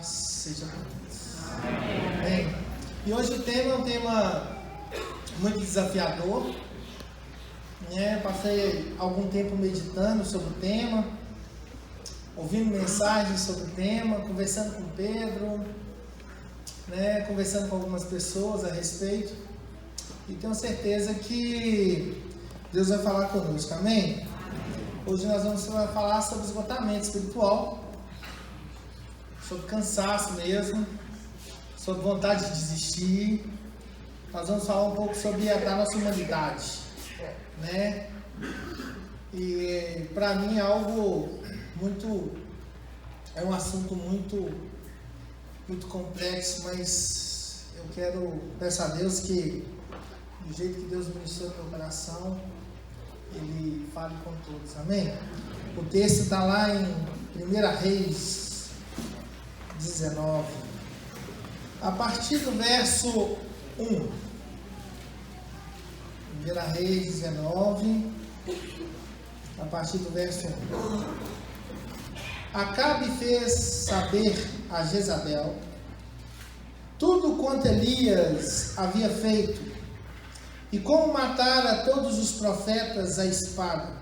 Seja bem-vindo. Amém. E hoje o tema é um tema muito desafiador. Passei algum tempo meditando sobre o tema, ouvindo mensagens sobre o tema, conversando com Pedro, conversando com algumas pessoas a respeito. E tenho certeza que Deus vai falar conosco, amém? Hoje nós vamos falar sobre esgotamento espiritual, sobre cansaço mesmo, sobre vontade de desistir. Nós vamos falar um pouco sobre a nossa humanidade, E para mim é algo é um assunto muito complexo, mas eu peço a Deus que, do jeito que Deus ministrou no meu coração, Ele fale com todos, amém? O texto está lá em 1 Reis 19, a partir do verso 1. 1 Reis 19, a partir do verso 1. Acabe fez saber a Jezabel tudo quanto Elias havia feito, e como matara todos os profetas à espada.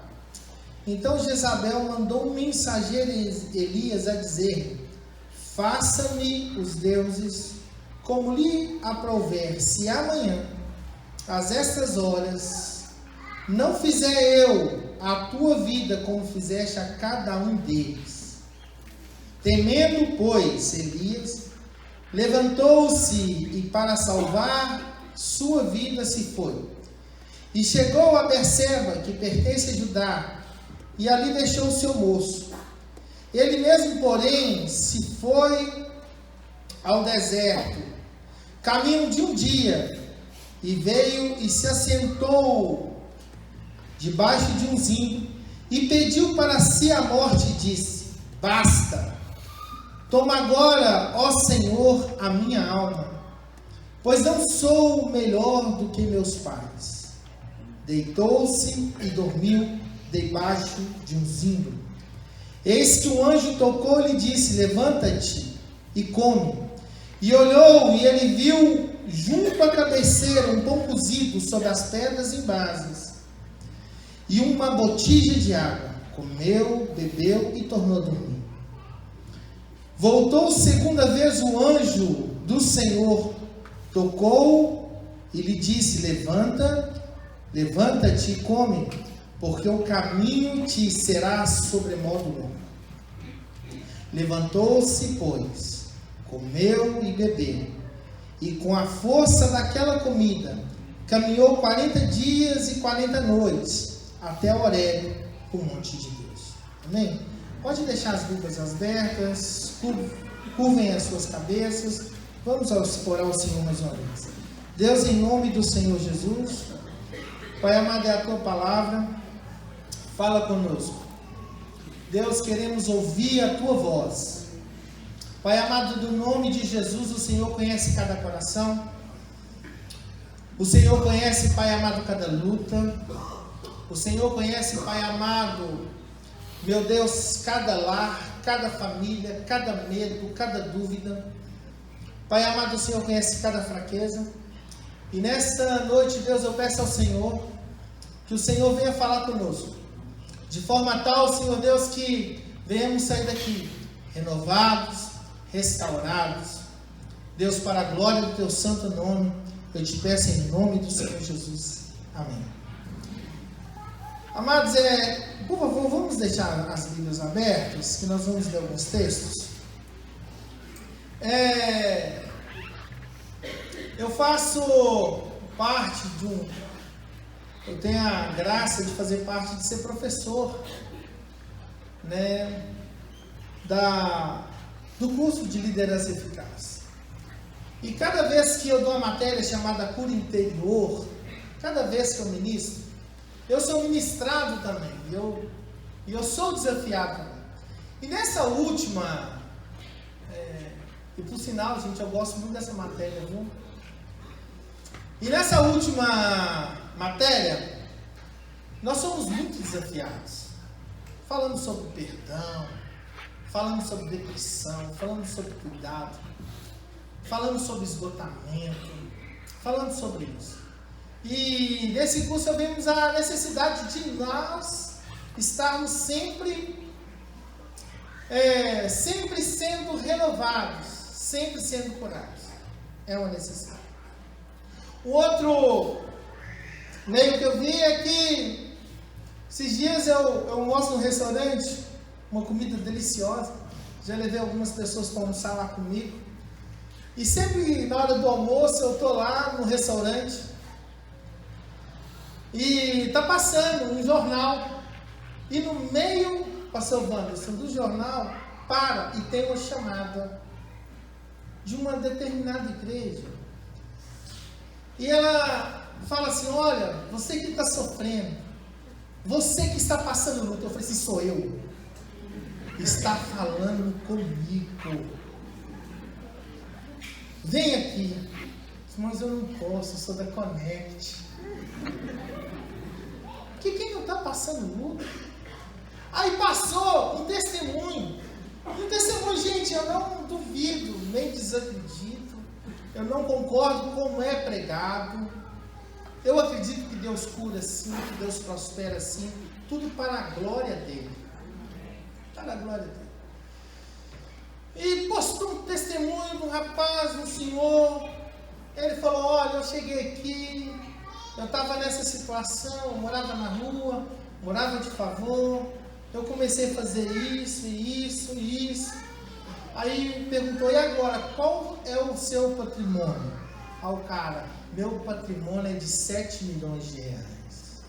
Então Jezabel mandou um mensageiro Elias a dizer: faça-me os deuses como lhe aprouver, se amanhã, às estas horas, não fizer eu a tua vida como fizeste a cada um deles. Temendo, pois, Elias, levantou-se e para salvar sua vida se foi. E chegou a Berseba, que pertence a Judá, e ali deixou o seu moço. Ele mesmo, porém, se foi ao deserto, caminho de um dia, e veio e se assentou debaixo de um zimbro, e pediu para si a morte, e disse: basta, toma agora, ó Senhor, a minha alma, pois não sou melhor do que meus pais. Deitou-se e dormiu debaixo de um zimbro. Eis que um anjo tocou-lhe e disse: levanta-te e come. E olhou, e ele viu junto à cabeceira um pão cozido sobre as pedras e brasas, e uma botija de água. Comeu, bebeu e tornou a dormir. Voltou segunda vez o anjo do Senhor, tocou e lhe disse: levanta-te e come, porque o caminho te será sobremodo longo. Levantou-se, pois, comeu e bebeu, e com a força daquela comida, caminhou 40 dias e 40 noites, até Horebe, o monte de Deus. Amém? Pode deixar as Bíblias abertas, curvem as suas cabeças. Vamos orar ao Senhor mais uma vez. Deus, em nome do Senhor Jesus, Pai amado, é a Tua palavra, fala conosco. Deus, queremos ouvir a Tua voz. Pai amado, do nome de Jesus, o Senhor conhece cada coração. O Senhor conhece, Pai amado, cada luta. O Senhor conhece, Pai amado, meu Deus, cada lar, cada família, cada medo, cada dúvida. Pai amado, o Senhor conhece cada fraqueza. E nesta noite, Deus, eu peço ao Senhor que o Senhor venha falar conosco, de forma tal, Senhor Deus, que venhamos sair daqui renovados, restaurados. Deus, para a glória do Teu santo nome, eu te peço em nome do Senhor Jesus. Amém. Amados, por favor, vamos deixar as Bíblias abertas, que nós vamos ler alguns textos. Eu faço parte eu tenho a graça de fazer parte de ser professor, do curso de liderança eficaz. E cada vez que eu dou uma matéria chamada cura interior, cada vez que eu ministro, eu sou ministrado também, e eu sou desafiado também. E nessa última, e por sinal, gente, eu gosto muito dessa matéria, viu? E nessa última matéria, nós somos muito desafiados. Falando sobre perdão, falando sobre depressão, falando sobre cuidado, falando sobre esgotamento, falando sobre isso. E nesse curso vemos a necessidade de nós estarmos sempre sendo renovados, sempre sendo curados. É uma necessidade. O outro meio que eu vi é que esses dias eu almoço num restaurante, uma comida deliciosa. Já levei algumas pessoas para almoçar lá comigo. E sempre na hora do almoço eu estou lá no restaurante e está passando um jornal. E no meio, pastor Wanderson, do jornal, para e tem uma chamada de uma determinada igreja. E ela fala assim: olha, você que está sofrendo, você que está passando luta. Eu falei assim: sou eu. Está falando comigo. Vem aqui. Mas eu não posso, eu sou da Connect. Porque quem não está passando luta? Aí passou um testemunho. Um testemunho, gente, eu não duvido, nem desacredito. Eu não concordo com como é pregado. Eu acredito que Deus cura sim, que Deus prospera sim. Tudo para a glória dele. Para a glória dele. E postou um testemunho de um rapaz, um senhor. Ele falou: olha, eu cheguei aqui, eu estava nessa situação, morava na rua, morava de favor, eu comecei a fazer isso, isso, isso. Aí perguntou: e agora, qual é o seu patrimônio? Ao cara: meu patrimônio é de 7 milhões de reais.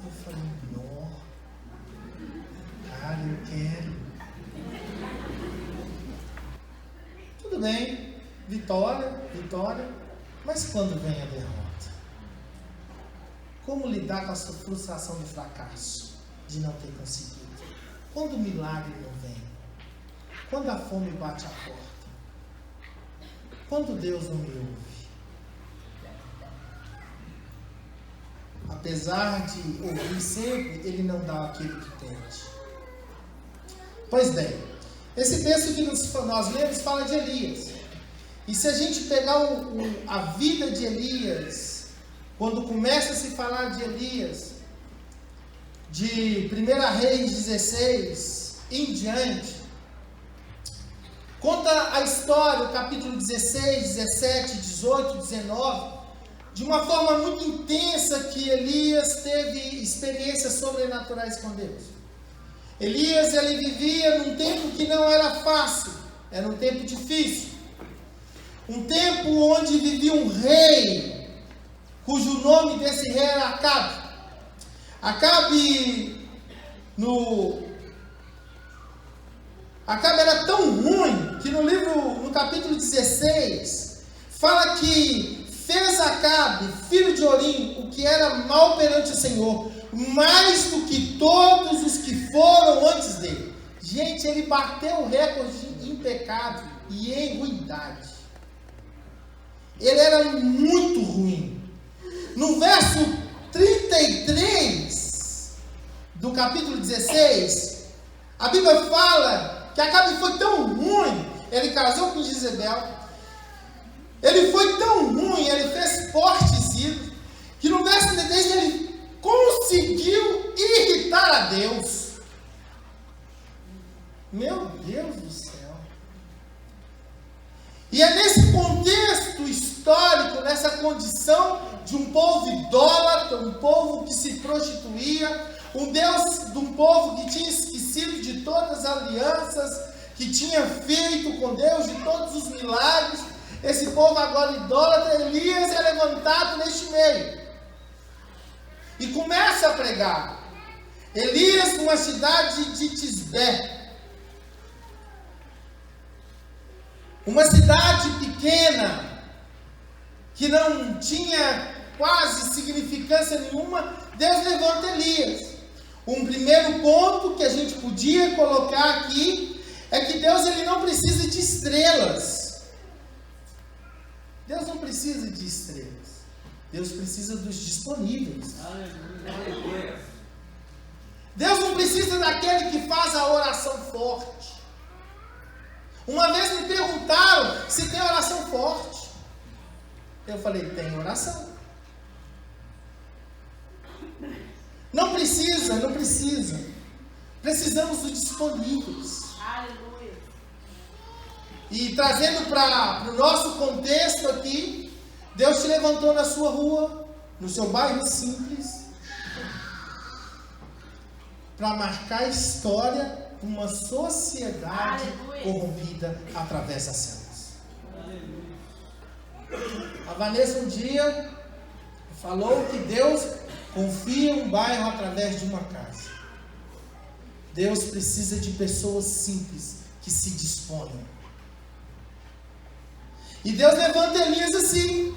Eu falei: não, cara, eu quero. Tudo bem, vitória, mas quando vem a derrota? Como lidar com a sua frustração do fracasso, de não ter conseguido? Quando o milagre não vem? Quando a fome bate a porta? Quando Deus não me ouve? Apesar de ouvir sempre, Ele não dá aquilo que pede. Pois bem, esse texto que nós lemos fala de Elias. E se a gente pegar a vida de Elias, quando começa a se falar de Elias, de 1 Reis 16 em diante, conta a história, o capítulo 16, 17, 18, 19, de uma forma muito intensa que Elias teve experiências sobrenaturais com Deus. Elias, ele vivia num tempo que não era fácil, era um tempo difícil. Um tempo onde vivia um rei, cujo nome desse rei era Acabe. Acabe era tão ruim que no capítulo 16, fala que fez Acabe, filho de Orim, o que era mal perante o Senhor, mais do que todos os que foram antes dele. Gente, ele bateu o recorde em pecado e em ruindade. Ele era muito ruim. No verso 33 do capítulo 16, a Bíblia fala que Acabe foi tão ruim, ele casou com Jezebel, ele foi tão ruim, ele fez fortes ídolos, que no verso 33 ele conseguiu irritar a Deus. Meu Deus do céu. E é nesse contexto histórico, nessa condição de um povo idólatra, um povo que se prostituía, um povo que tinha esquecido de todas as alianças que tinha feito com Deus, de todos os milagres. Esse povo agora idólatra, Elias é levantado neste meio e começa a pregar. Elias, numa cidade de Tisbé, uma cidade pequena, que não tinha quase significância nenhuma, Deus levanta Elias. Um primeiro ponto que a gente podia colocar aqui é que Deus ele não precisa de estrelas. Deus não precisa de estrelas. Deus precisa dos disponíveis. Deus não precisa daquele que faz a oração forte. Uma vez me perguntaram se tem oração forte. Eu falei, tem oração. Não precisa. Precisamos dos disponíveis. Aleluia. E trazendo para o nosso contexto aqui, Deus te levantou na sua rua, no seu bairro simples, para marcar a história de uma sociedade corrompida através das células. A Vanessa um dia falou que Deus confia um bairro através de uma casa. Deus precisa de pessoas simples que se disponham. E Deus levanta Elias assim.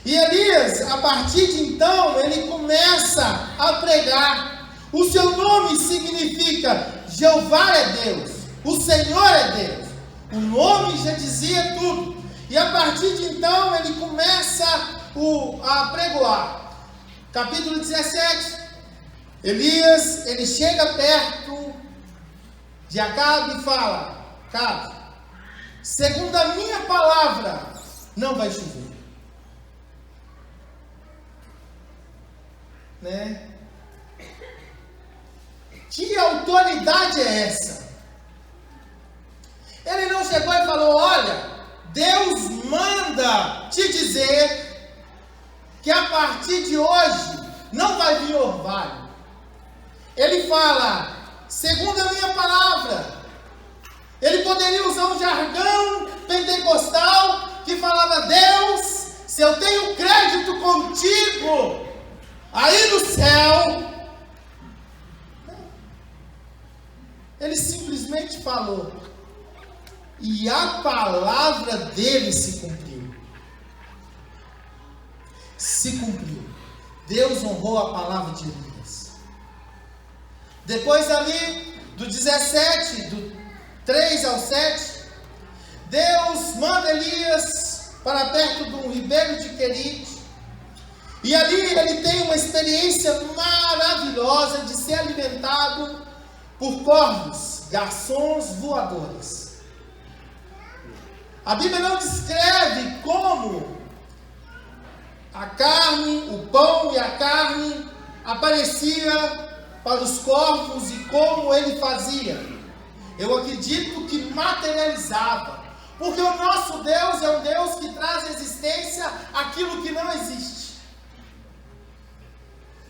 E Elias, a partir de então, ele começa a pregar. O seu nome significa Jeová é Deus, o Senhor é Deus. O nome já dizia tudo. E a partir de então, ele começa a pregoar. Capítulo 17. Elias, ele chega perto de Acabe e fala: Acabe, segundo a minha palavra, não vai chover. Né? Que autoridade é essa? Ele não chegou e falou: olha, Deus manda te dizer que a partir de hoje não vai vir orvalho. Ele fala, segundo a minha palavra. Ele poderia usar um jargão pentecostal que falava: Deus, se eu tenho crédito contigo aí no céu. Ele simplesmente falou, e a palavra dele se cumpriu. Se cumpriu. Deus honrou a palavra de Elias. Depois ali, do 17, do 3 ao 7, Deus manda Elias para perto de um ribeiro de Querite. E ali ele tem uma experiência maravilhosa de ser alimentado por corvos, garçons voadores. A Bíblia não descreve como a carne, o pão e a carne aparecia para os corvos e como ele fazia. Eu acredito que materializava, porque o nosso Deus é um Deus que traz à existência aquilo que não existe.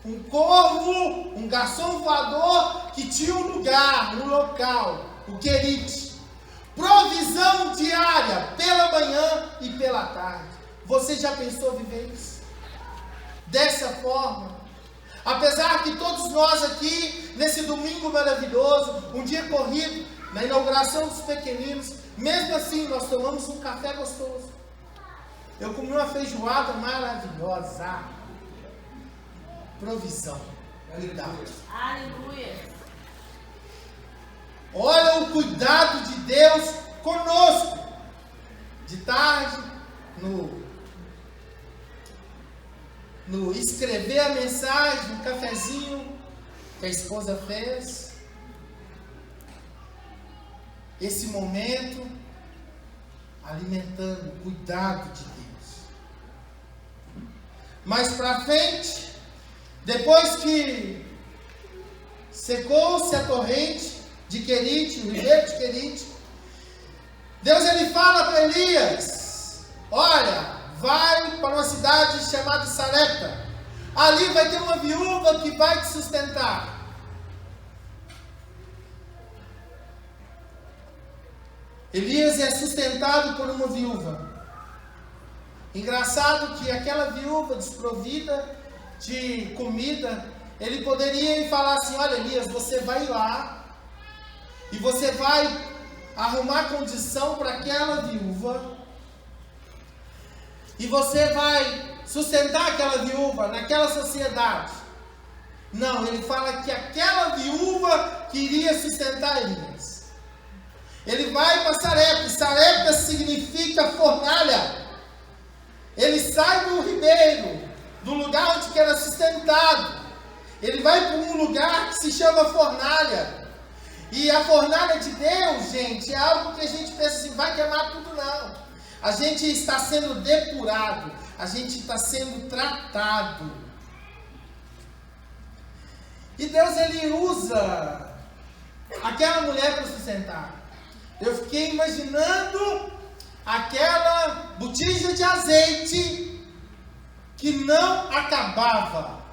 Um corvo, um garçom voador que tinha um lugar, um local, o Querite. Provisão diária, pela manhã e pela tarde. Você já pensou viver isso? Dessa forma? Apesar que todos nós aqui, nesse domingo maravilhoso, um dia corrido, na inauguração dos pequeninos, mesmo assim nós tomamos um café gostoso. Eu comi uma feijoada maravilhosa. Provisão, cuidado. Aleluia. Olha o cuidado de Deus conosco. De tarde, no escrever a mensagem, um cafezinho que a esposa fez. Esse momento, alimentando o cuidado de Deus. Mais para frente, depois que secou-se a torrente de Querite, o ribeiro de Querite, Deus ele fala para Elias: olha, vai para uma cidade chamada Sarepta. Ali vai ter uma viúva que vai te sustentar. Elias é sustentado por uma viúva. Engraçado que aquela viúva desprovida de comida, ele poderia falar assim: olha, Elias, você vai lá e você vai arrumar condição para aquela viúva e você vai sustentar aquela viúva naquela sociedade. Não, ele fala que aquela viúva queria sustentar Elias. Ele vai para Sarepta. Sarepta significa fornalha. Ele sai do ribeiro, do lugar onde era sustentado. Ele vai para um lugar que se chama fornalha. E a fornalha de Deus, gente, é algo que a gente pensa assim, vai queimar tudo, não. A gente está sendo depurado, a gente está sendo tratado. E Deus, Ele usa aquela mulher para sustentar. Eu fiquei imaginando aquela botija de azeite que não acabava.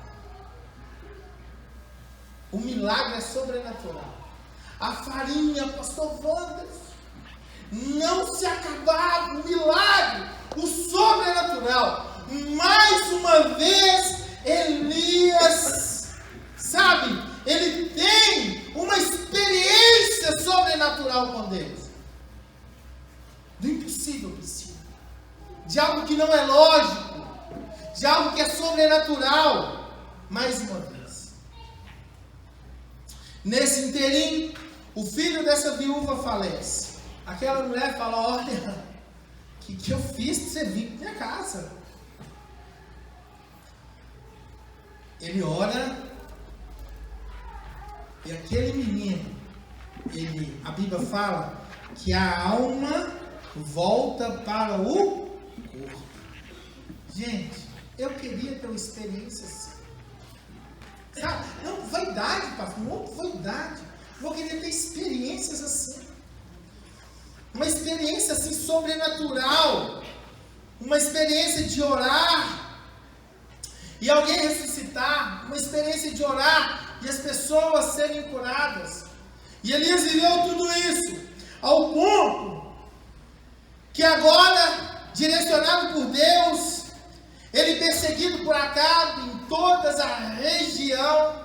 O milagre é sobrenatural. A farinha, pastor Wander, não se acabava. O milagre, o sobrenatural. Mais uma vez, Elias, sabe, ele tem uma experiência sobrenatural com Deus. Do impossível possível. De algo que não é lógico. De algo que é sobrenatural. Mais uma vez. Nesse inteirinho, o filho dessa viúva falece. Aquela mulher fala, olha, o que eu fiz para você vir para minha casa? Ele ora, e aquele menino, a Bíblia fala que a alma volta para o corpo. Gente, eu queria ter uma experiência assim. Sabe? Não, vaidade, pastor, não vaidade. Eu queria ter experiências assim. Uma experiência assim sobrenatural. Uma experiência de orar e alguém ressuscitar. Uma experiência de orar e as pessoas serem curadas. E Elias viveu tudo isso. Ao ponto que agora, direcionado por Deus, ele perseguido por Acabe em toda a região,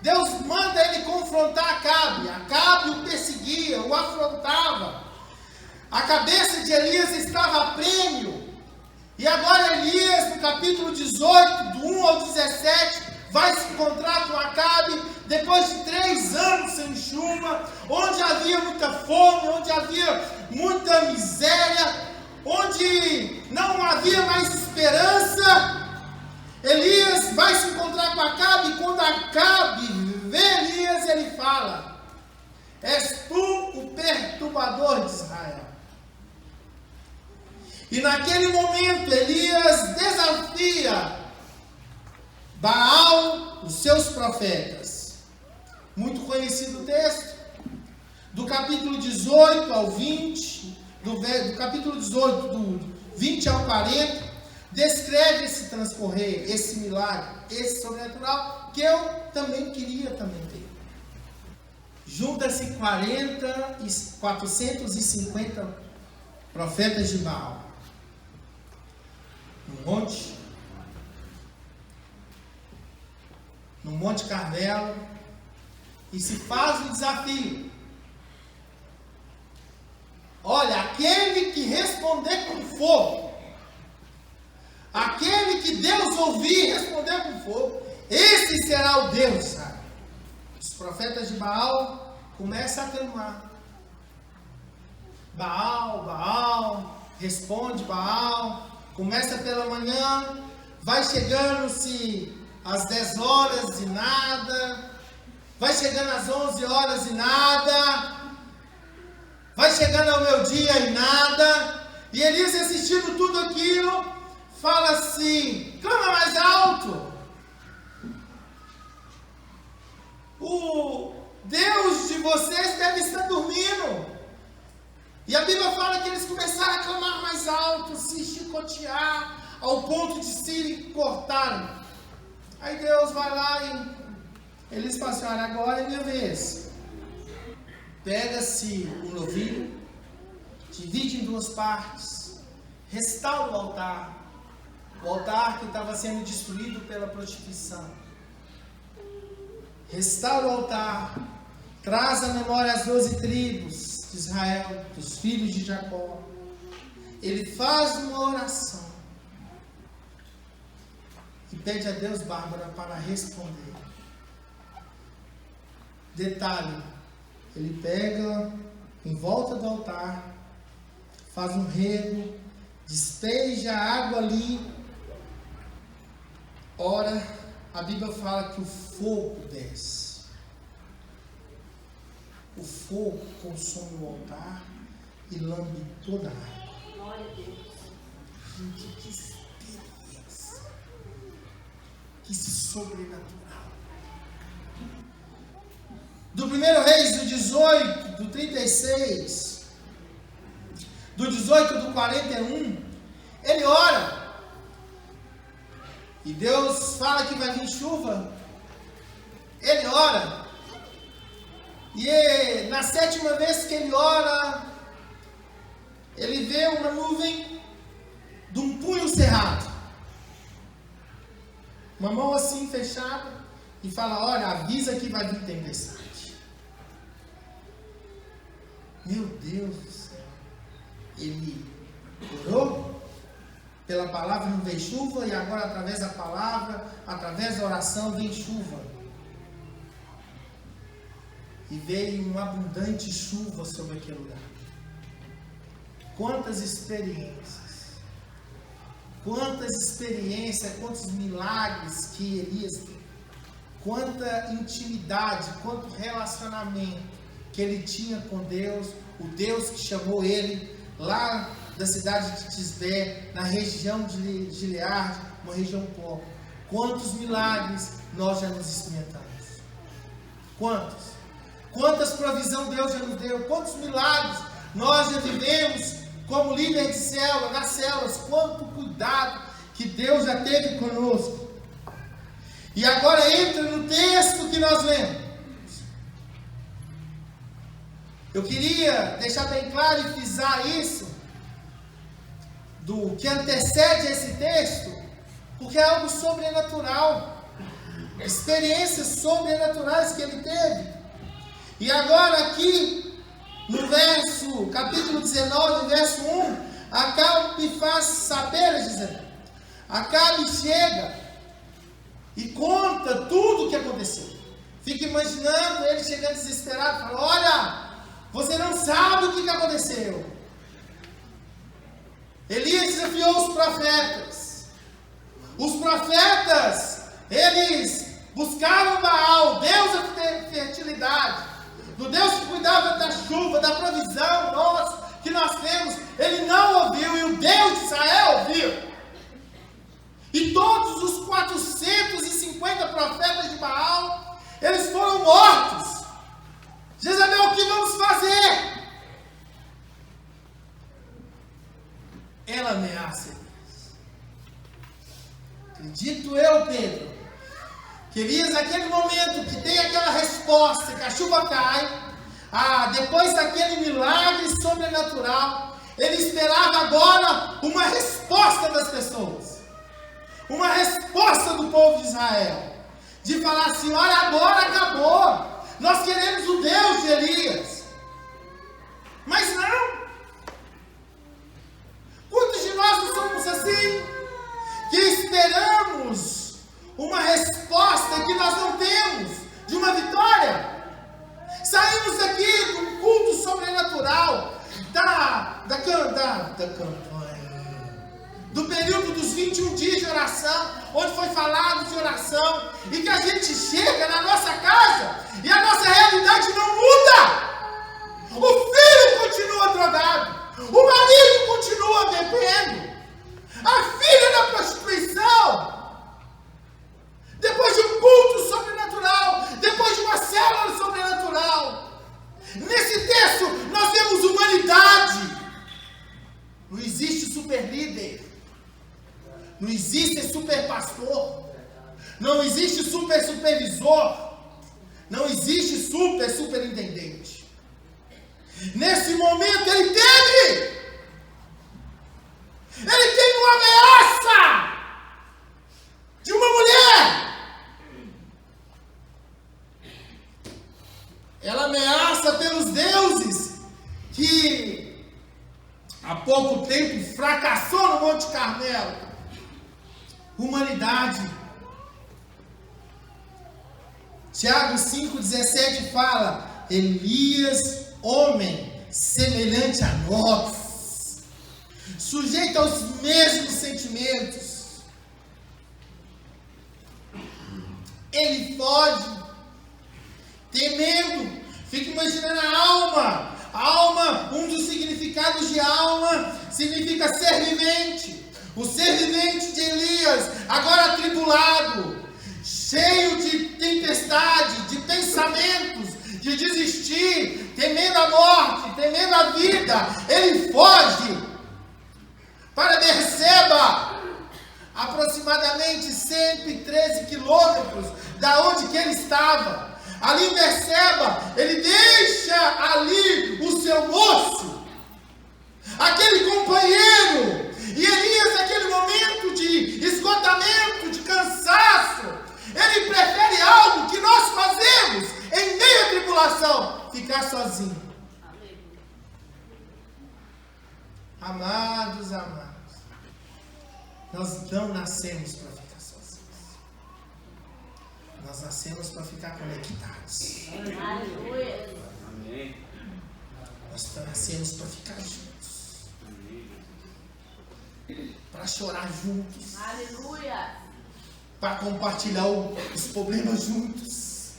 Deus manda ele confrontar Acabe. Acabe o perseguia, o afrontava. A cabeça de Elias estava a prêmio. E agora Elias, no capítulo 18, do 1 ao 17, vai se encontrar com Acabe, depois de 3 anos sem chuva, onde havia muita fome, onde havia muita miséria, onde não havia mais esperança. Elias vai se encontrar com Acabe, e quando Acabe vê Elias, ele fala, és tu o perturbador de Israel. E naquele momento, Elias desafia Baal, os seus profetas. Muito conhecido o texto, do capítulo 18 ao 20, do capítulo 18, do 20 ao 40, descreve esse transcorrer, esse milagre, esse sobrenatural, que eu também queria ter. Junta-se 450 profetas de Baal. No Monte Carmelo, e se faz um desafio. Olha, aquele que responder com fogo, aquele que Deus ouvir e responder com fogo, esse será o Deus, sabe? Os profetas de Baal começam a clamar. Baal, responde Baal. Começa pela manhã, vai chegando-se às 10 horas e nada, vai chegando às 11 horas e nada, vai chegando ao meio-dia e nada, e Elias, assistindo tudo aquilo, fala assim, clama mais alto. O Deus de vocês deve estar dormindo. E a Bíblia fala que eles começaram a clamar mais alto, se chicotear, ao ponto de se cortarem. Aí Deus vai lá e eles falam assim, olha, agora é minha vez. Pega-se o novilho, divide em 2 partes, restaura o altar que estava sendo destruído pela prostituição. Restaura o altar, traz à memória as 12 tribos de Israel, dos filhos de Jacó. Ele faz uma oração e pede a Deus, Bárbara, para responder. Detalhe, ele pega em volta do altar, faz um rego, despeja água ali, ora, a Bíblia fala que o fogo desce. fogo consome o altar e lambe toda a água. Glória a Deus. Gente, que experiência. Que sobrenatural. Do 1 Reis, do 18, do 36, do 18, do 41, ele ora. E Deus fala que vai vir chuva. Ele ora. E na 7ª vez que ele ora, ele vê uma nuvem de um punho cerrado. Uma mão assim fechada. E fala, olha, avisa que vai vir tempestade. Meu Deus do céu. Ele orou. Pela palavra não veio chuva. E agora através da palavra, através da oração, vem chuva. E veio uma abundante chuva sobre aquele lugar. Quantas experiências. Quantos milagres que Elias teve. Quanta intimidade, quanto relacionamento que ele tinha com Deus. O Deus que chamou ele lá da cidade de Tisbé, na região de Gileade, uma região pobre. Quantos milagres nós já nos experimentamos. Quantas provisões Deus já nos deu. Quantos milagres nós já vivemos como líder de célula, nas células. Quanto cuidado que Deus já teve conosco. E agora entra no texto que nós lemos. Eu queria deixar bem claro e frisar isso, do que antecede esse texto, porque é algo sobrenatural. Experiências sobrenaturais que ele teve. E agora aqui, no capítulo 19, verso 1, Acabe me faz saber, dizendo, Acabe chega e conta tudo o que aconteceu. Fica imaginando ele chegando desesperado, fala, olha, você não sabe o que aconteceu. Elias desafiou os profetas. Os profetas, eles buscavam Baal, Deus da fertilidade, do Deus que cuidava da chuva, da provisão que nós temos. Ele não ouviu, e o Deus de Israel ouviu. E todos os 450 profetas de Baal, eles foram mortos. Jezabel, o que vamos fazer? Ela ameaça Elias. Acredito eu, Pedro, que Elias, naquele momento que tem aquela resposta, que a chuva cai, depois daquele milagre sobrenatural, ele esperava agora uma resposta das pessoas. Uma resposta do povo de Israel. De falar assim, olha, agora acabou. Nós queremos o Deus de Elias. Mas não. Quantos de nós não somos assim? Que esperamos uma resposta que nós não temos. De uma vitória. Saímos aqui de um culto sobrenatural. Da campanha. Do período dos 21 dias de oração, onde foi falado de oração, e que a gente chega na nossa casa e a nossa realidade não muda. O filho continua drogado, o marido continua bebendo, a filha da prostituição. Depois de um culto sobrenatural, depois de uma célula sobrenatural, nesse texto nós temos humanidade. Não existe super líder. Não existe super pastor. Não existe super supervisor. Não existe super superintendente. Nesse momento ele teve uma ameaça de uma mulher. Ela ameaça pelos deuses que há pouco tempo fracassou no Monte Carmelo. Humanidade. Tiago 5,17 fala, Elias, homem semelhante a nós, sujeito aos mesmos sentimentos. Ele foge, temendo, Fique imaginando a alma. A alma, um dos significados de alma, significa ser vivente. O ser vivente de Elias, agora atribulado, cheio de tempestade, de pensamentos, de desistir, temendo a morte, temendo a vida, ele foge para Berseba, aproximadamente 113 quilômetros da onde que ele estava. Ali em Berseba, ele deixa ali o seu moço, aquele companheiro. E Elias, naquele momento de esgotamento, de cansaço, ele prefere algo que nós fazemos em meio à tribulação: ficar sozinho. Amados, nós não nascemos para ficar sozinhos. Nós nascemos para ficar conectados. Aleluia. Amém. Nós nascemos para ficar juntos. Para chorar juntos. Aleluia. Para compartilhar os problemas juntos.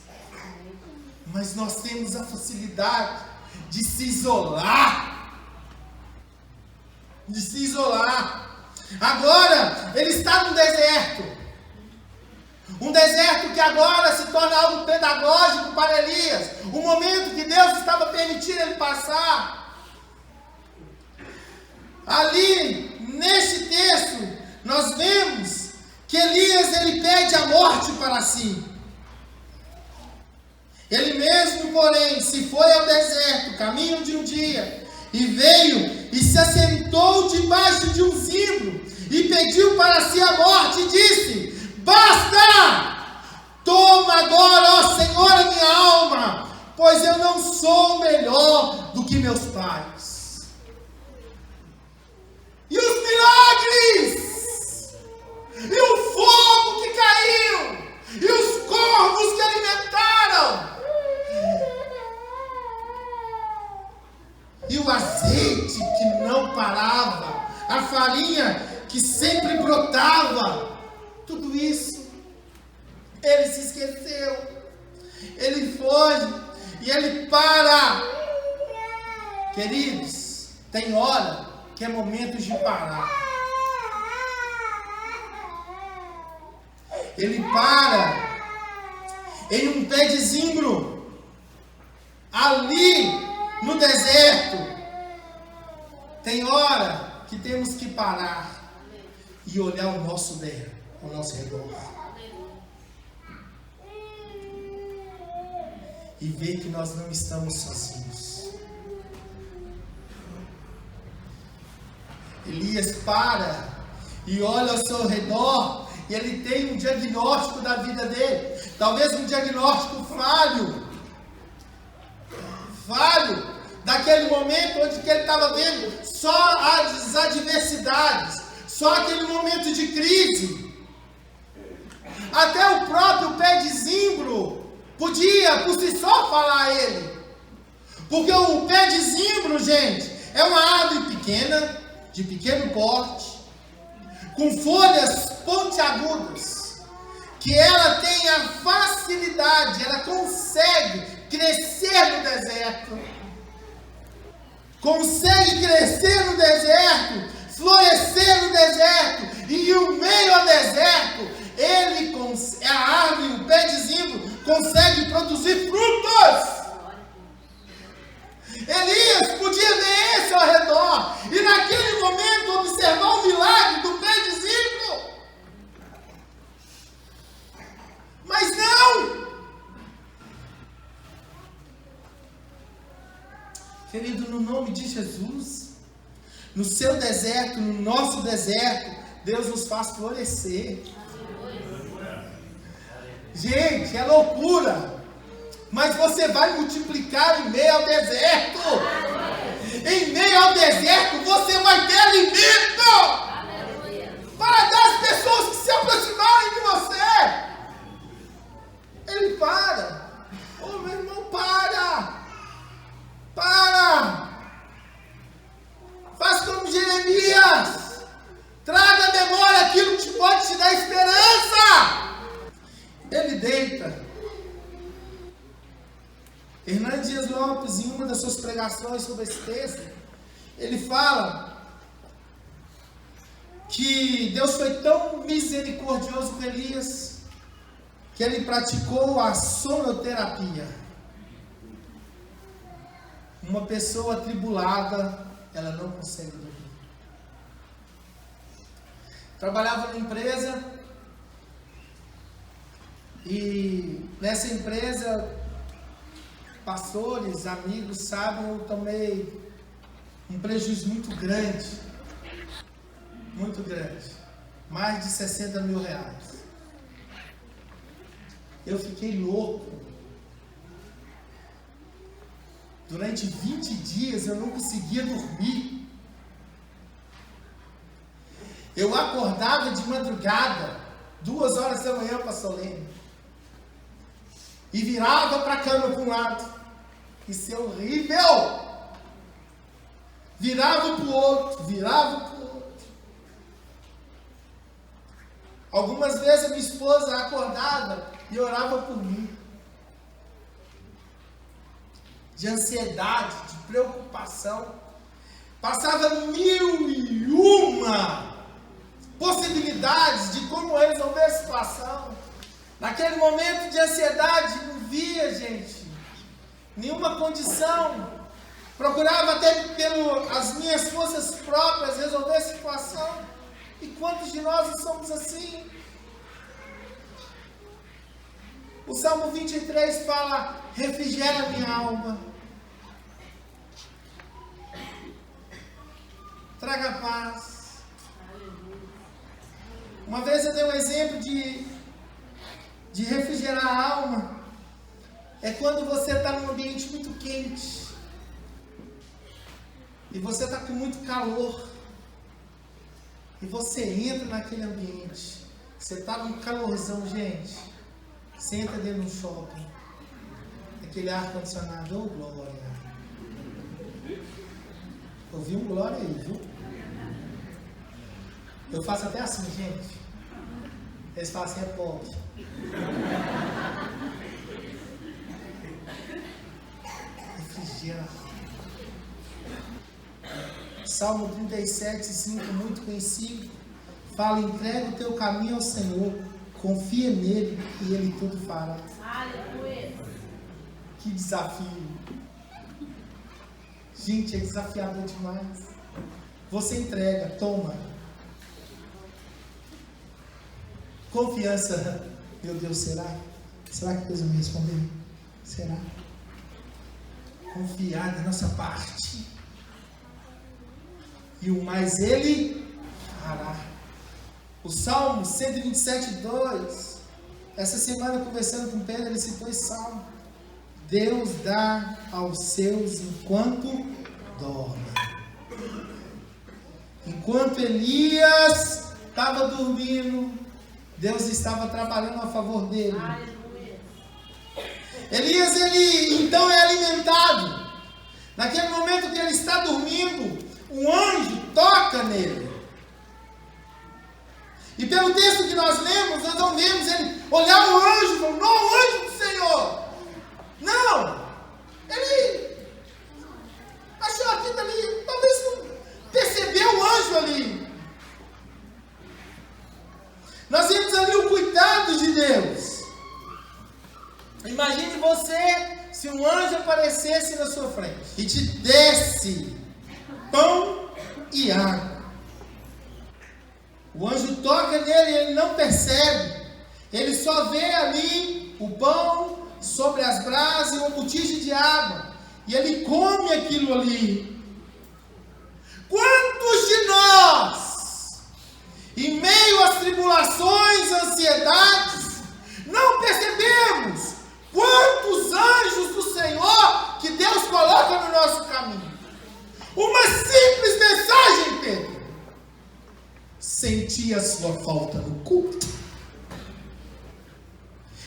Mas nós temos a facilidade de se isolar. Agora, ele está no deserto. Um deserto que agora se torna algo pedagógico para Elias. O momento que Deus estava permitindo ele passar. Ali, neste texto, nós vemos que Elias, ele pede a morte para si. Ele mesmo, porém, se foi ao deserto, caminho de um dia, e veio e se assentou debaixo de um zimbro, e pediu para si a morte, e disse: basta! Toma agora, ó Senhor, a minha alma, pois eu não sou melhor do que meus pais. E os milagres, e o fogo que caiu, e os corvos que alimentaram, e o azeite que não parava, a farinha que sempre brotava, tudo isso, ele se esqueceu. Ele foi e ele para. Queridos, tem hora que é momento de parar. Ele para em um pé de zimbro, ali no deserto. Tem hora que temos que parar e olhar ao nosso redor. E ver que nós não estamos sozinhos. Elias para e olha ao seu redor, e ele tem um diagnóstico da vida dele, talvez um diagnóstico falho, daquele momento onde que ele estava vendo só as adversidades, só aquele momento de crise. Até o próprio pé de zimbro podia por si só falar a ele, porque o pé de zimbro, gente, é uma árvore pequena, de pequeno porte, com folhas pontiagudas, que ela tem a facilidade, ela consegue crescer no deserto, florescer no deserto, e em meio ao deserto, a árvore, o pé de zimbro, consegue produzir frutos. Elias podia ver isso ao redor, e naquele momento observar o milagre do pé de zimbro. Mas não! Querido, no nome de Jesus, no seu deserto, no nosso deserto, Deus nos faz florescer. Gente, é loucura. Mas você vai multiplicar em meio ao deserto. Em meio ao deserto você vai ter alimento para dar às pessoas que se aproximarem de você. Ele para. Oh, meu irmão, para. Faz como Jeremias. Traga à memória aquilo que pode te dar esperança. Ele deita. Hernandes Dias Lopes, em uma das suas pregações sobre esse texto, ele fala que Deus foi tão misericordioso com Elias, que ele praticou a sonoterapia. Uma pessoa atribulada, ela não consegue dormir. Trabalhava numa empresa, e nessa empresa, pastores, amigos sabem, eu tomei um prejuízo muito grande, mais de 60 mil reais. Eu fiquei louco. Durante 20 dias eu não conseguia dormir. Eu acordava de madrugada, 2 horas da manhã, pastor Lênin, e virava para a cama para um lado. Isso é horrível. Virava para o outro. Algumas vezes a minha esposa acordava e orava por mim. De ansiedade, de preocupação. Passava 1001 possibilidades de como resolver a situação. Naquele momento de ansiedade, não via, gente, nenhuma condição. Procurava até pelas minhas forças próprias resolver a situação. E quantos de nós somos assim? O Salmo 23 fala: refrigera minha alma, traga paz. Uma vez eu dei um exemplo de refrigerar a alma. É quando você está num ambiente muito quente e você está com muito calor, e você entra naquele ambiente, você está num calorzão, gente. Você entra dentro de um shopping, aquele ar-condicionado, ô glória. Ouvi um glória aí, viu? Eu faço até assim, gente. Eles falam assim, é pobre. Refrigera. Salmo 37:5, muito conhecido, fala: entrega o teu caminho ao Senhor, confia nele e ele tudo fará. Aleluia. Que desafio. Gente, é desafiador demais. Você entrega, toma. Confiança. Meu Deus, será? Será que Deus vai me responder? Será? Confiar da nossa parte. E o mais ele fará. O Salmo 127:2. Essa semana, conversando com Pedro, ele citou esse salmo. Deus dá aos seus enquanto dorme. Enquanto Elias estava dormindo, Deus estava trabalhando a favor dele. Aleluia. Elias, ele então é alimentado. Naquele momento que ele está dormindo, um anjo toca nele. E pelo texto que nós lemos, nós não vemos ele olhar o anjo e falar: não, o anjo do Senhor. Não. Ele achou aquilo ali, talvez não percebeu o anjo ali. Nós vemos ali o cuidado de Deus. Imagine você se um anjo aparecesse na sua frente e te desse pão e água. O anjo toca nele e ele não percebe. Ele só vê ali o pão sobre as brasas e uma botija de água. E ele come aquilo ali. Quantos de nós, em meio às tribulações, ansiedades, não percebemos quantos anjos do Senhor que Deus coloca no nosso caminho? Uma simples mensagem, Pedro. Senti a sua falta no culto.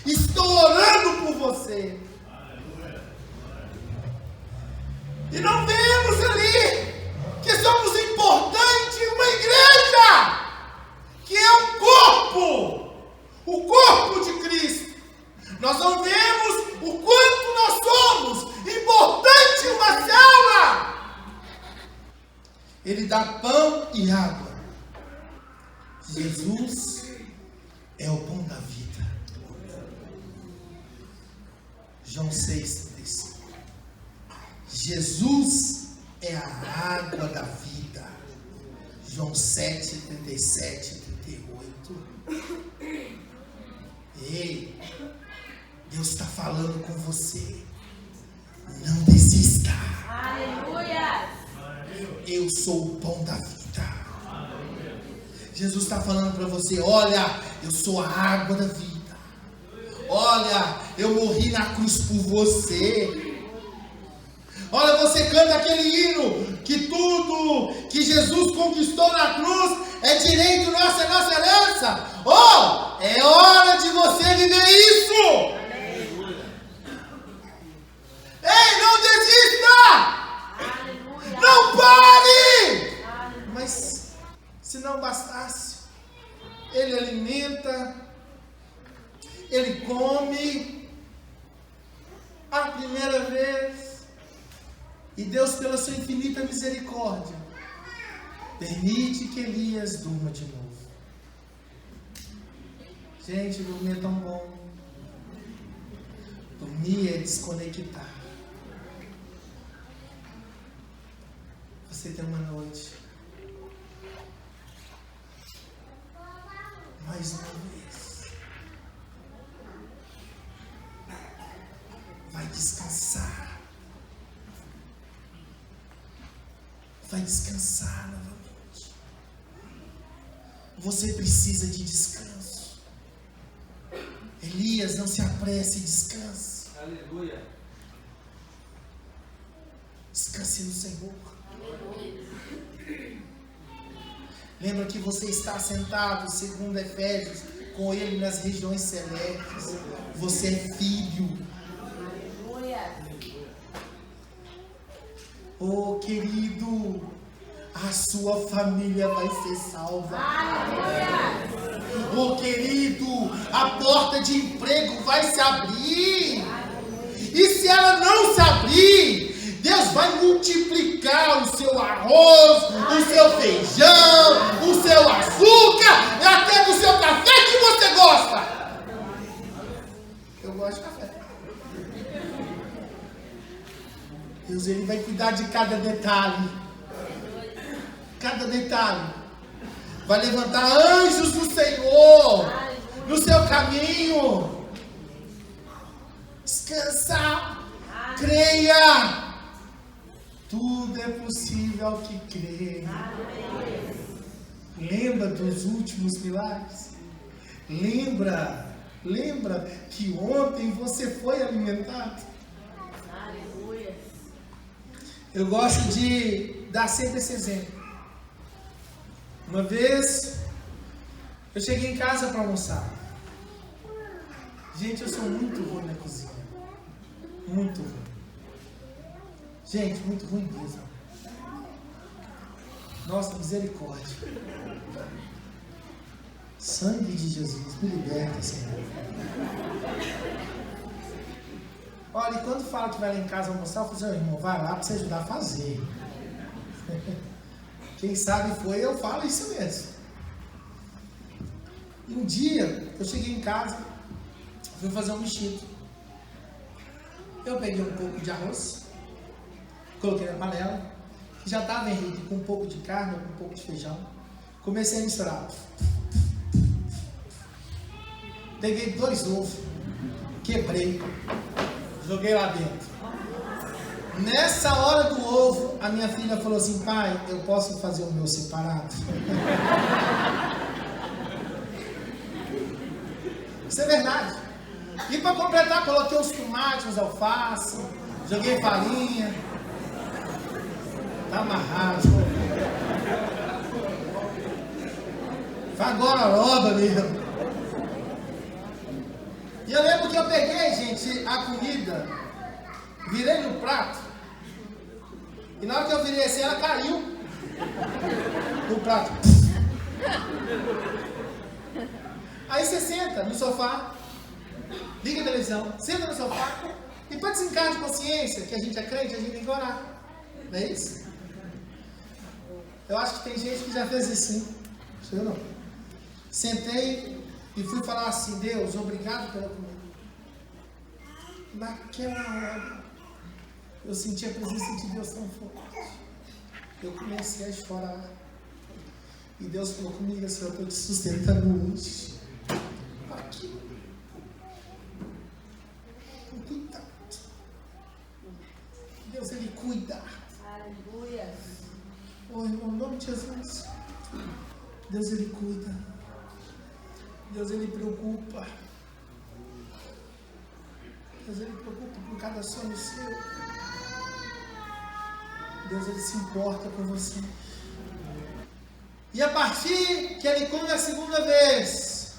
Estou orando por você. E não vemos ali que somos importantes em uma igreja, que é o corpo de Cristo. Nós não vemos o quanto nós somos de água. Jesus é o pão da vida. João 6,35. Jesus é a água da vida. João 7,37 e 38. Ei, Deus está falando com você. Não desista. Aleluia. Eu sou o pão da vida. Jesus está falando para você: olha, eu sou a água da vida. Olha, eu morri na cruz por você. Olha, você canta aquele hino que tudo que Jesus conquistou na cruz é direito nosso, é nossa herança. Oh, é hora de você viver isso. Ei, não desista! Aleluia. Não pare! Aleluia. Mas se não bastasse, Ele alimenta, Ele come a primeira vez, e Deus, pela sua infinita misericórdia, permite que Elias durma de novo. Gente, dormir é tão bom. Dormir é desconectar. Você tem uma noite. Mais uma vez. Vai descansar. Vai descansar novamente. Você precisa de descanso. Elias, não se apresse, descanse. Aleluia. Descanse no Senhor. Lembra que você está sentado, segundo Efésios, com Ele nas regiões celestes. Você é filho. Aleluia. Oh, querido, a sua família vai ser salva. Aleluia. Oh, querido, a porta de emprego vai se abrir. E se ela não se abrir, Deus vai multiplicar o seu arroz, o seu feijão, o seu açúcar, e até do seu café que você gosta. Eu gosto de café. Deus, Ele vai cuidar de cada detalhe. Cada detalhe. Vai levantar anjos do Senhor no seu caminho. Descansa. Creia. Tudo é possível ao que crê. Lembra dos últimos milagres? Lembra que ontem você foi alimentado? Aleluia. Eu gosto de dar sempre esse exemplo. Uma vez, eu cheguei em casa para almoçar. Gente, eu sou muito ruim na cozinha. Muito ruim. Gente, muito ruim mesmo. Nossa, misericórdia. Sangue de Jesus, me liberta, Senhor. Olha, e quando fala que vai lá em casa almoçar, eu falo assim: irmão, vai lá para você ajudar a fazer. Quem sabe foi, eu falo isso mesmo. E um dia, eu cheguei em casa, fui fazer um mexido. Eu peguei um pouco de arroz, coloquei na panela, que já estava enrique, com um pouco de carne, com um pouco de feijão. Comecei a misturar. Peguei 2 ovos, quebrei, joguei lá dentro. Nessa hora do ovo, a minha filha falou assim: pai, eu posso fazer o meu separado? Isso é verdade. E para completar, coloquei os tomates, os alface, joguei farinha. Tá amarrado. Foi agora roda mesmo. E eu lembro que eu peguei, gente, a comida, virei no prato, e na hora que eu virei assim, ela caiu no prato. Aí você senta no sofá, liga a televisão, senta no sofá, e para desencargo de consciência, que a gente é crente, a gente tem que orar. Não é isso? Eu acho que tem gente que já fez isso, hein? Eu não. Sentei e fui falar assim: Deus, obrigado pela comida. Naquela hora, eu senti a presença de Deus tão forte. Eu comecei a chorar. E Deus falou comigo assim: eu estou te sustentando hoje. Aqui. Com cuidado. Deus, Ele cuida. Aleluia. Oh, irmão, em nome de Jesus. Deus, Ele cuida. Deus, Ele preocupa. Deus, Ele preocupa com cada sonho seu. Deus, Ele se importa com você. E a partir que Ele come a segunda vez,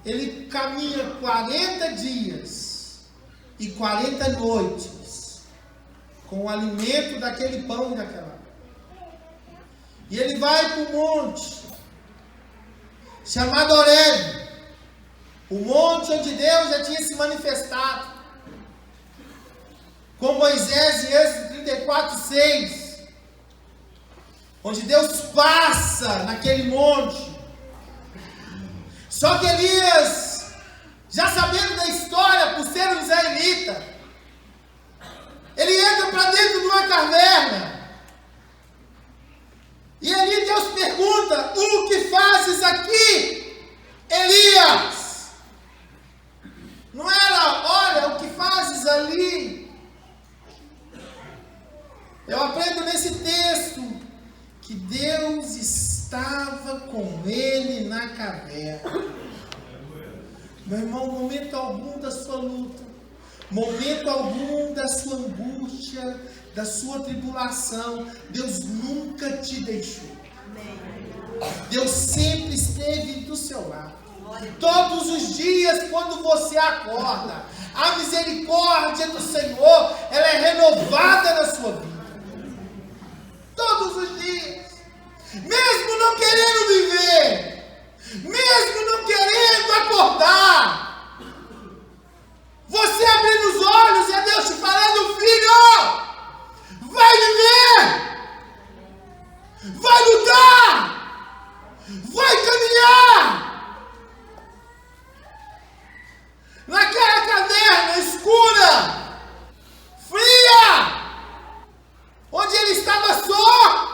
Ele caminha 40 dias e 40 noites com o alimento daquele pão e daquela água. E Ele vai para o monte chamado Horebe, o monte onde Deus já tinha se manifestado com Moisés em Êxodo 34:6, onde Deus passa naquele monte. Só que Elias, já sabendo da história, por ser um israelita, ele entra para dentro de uma caverna. E ali Deus pergunta: o que fazes aqui, Elias? Não era, olha, o que fazes ali? Eu aprendo nesse texto que Deus estava com ele na caverna. Meu irmão, momento algum da sua luta, momento algum da sua angústia, da sua tribulação, Deus nunca te deixou. Deus sempre esteve do seu lado. Todos os dias, quando você acorda, a misericórdia do Senhor, ela é renovada na sua vida. Todos os dias. Mesmo não querendo viver, mesmo não querendo acordar, você abrindo os olhos e é Deus te falando: filho, vai viver, vai lutar, vai caminhar. Naquela caverna escura, fria, onde ele estava só,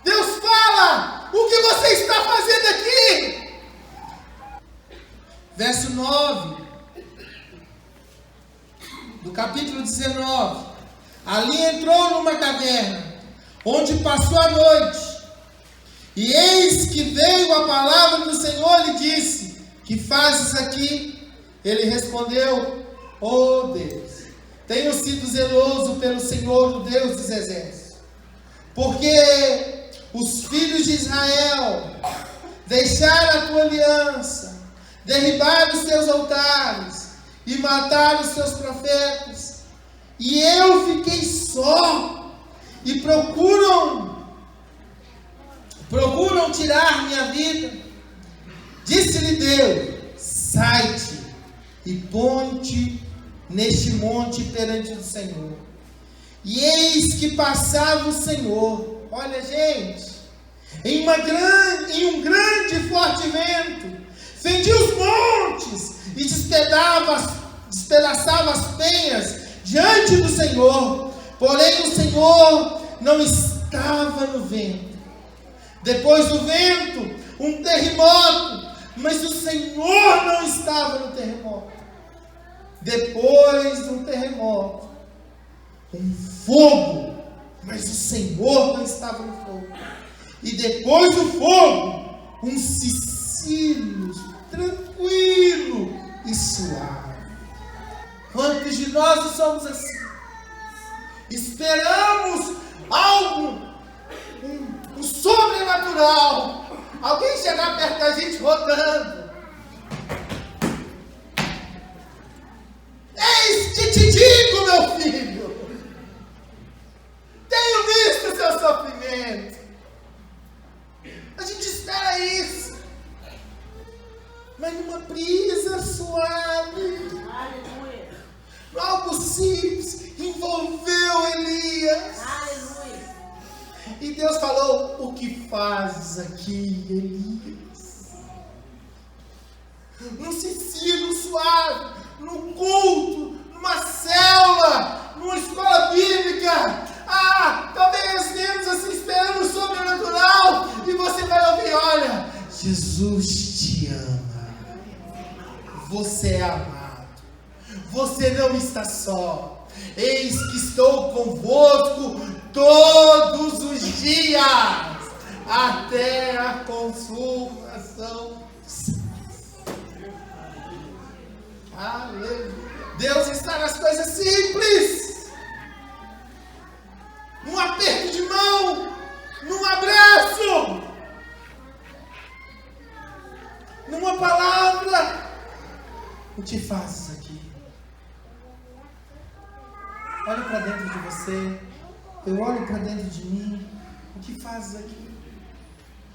Deus fala: o que você está fazendo aqui? Verso 9 do capítulo 19. Ali entrou numa caverna, onde passou a noite. E eis que veio a palavra do Senhor e lhe disse: que fazes aqui? Ele respondeu: oh Deus, tenho sido zeloso pelo Senhor, o Deus dos exércitos, porque os filhos de Israel deixaram a tua aliança, derribaram os teus altares e mataram os teus profetas, e eu fiquei só, e procuram tirar minha vida. Disse-lhe Deus: sai-te e põe-te neste monte perante o Senhor. E eis que passava o Senhor, olha gente, em um grande e forte vento, fendia os montes e despedaçava as penhas diante do Senhor. Porém o Senhor não estava no vento. Depois do vento, um terremoto, mas o Senhor não estava no terremoto. Depois do terremoto, um fogo, mas o Senhor não estava no fogo. E depois do fogo, um cicilo tranquilo e suave. Quantos de nós somos assim? Esperamos algo, um sobrenatural, alguém chegar perto da gente rodando. Eis que te digo, meu filho, tenho visto o seu sofrimento. A gente espera isso, mas numa brisa suave, Aleluia. algo simples envolveu Elias. Aleluia. E Deus falou: o que fazes aqui, Elias? Num ensino suave, num culto, numa célula, numa escola bíblica. Talvez temos assim esperando o sobrenatural. E você vai ouvir: olha, Jesus te ama. Você é amado. Você não está só. Eis que estou convosco todos os dias, até a consumação. Aleluia. Deus está nas coisas simples. Num aperto de mão, num abraço, numa palavra. O que fazes aqui? Olha para dentro de você. Eu olho para dentro de mim. O que fazes aqui?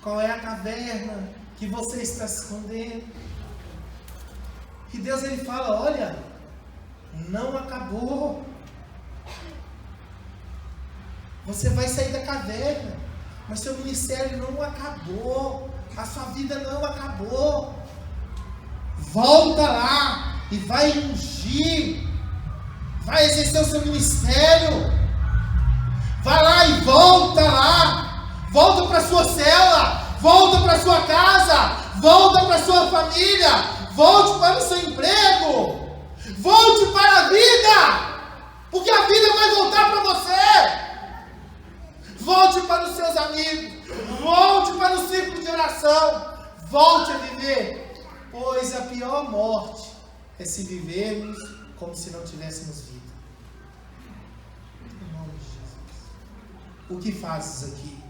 Qual é a caverna que você está se escondendo? E Deus, Ele fala: olha, não acabou. Você vai sair da caverna, mas seu ministério não acabou. A sua vida não acabou. Volta lá e vai ungir. Vai exercer o seu ministério. Vai lá e volta lá. Volta para a sua cela. Volta para a sua casa. Volta para a sua família. Volte para o seu emprego. Volte para a vida. Porque a vida vai voltar para você. Volte para os seus amigos. Volte para o círculo de oração. Volte a viver. Pois a pior morte é se vivermos como se não tivéssemos vida. Em nome de Jesus. O que fazes aqui?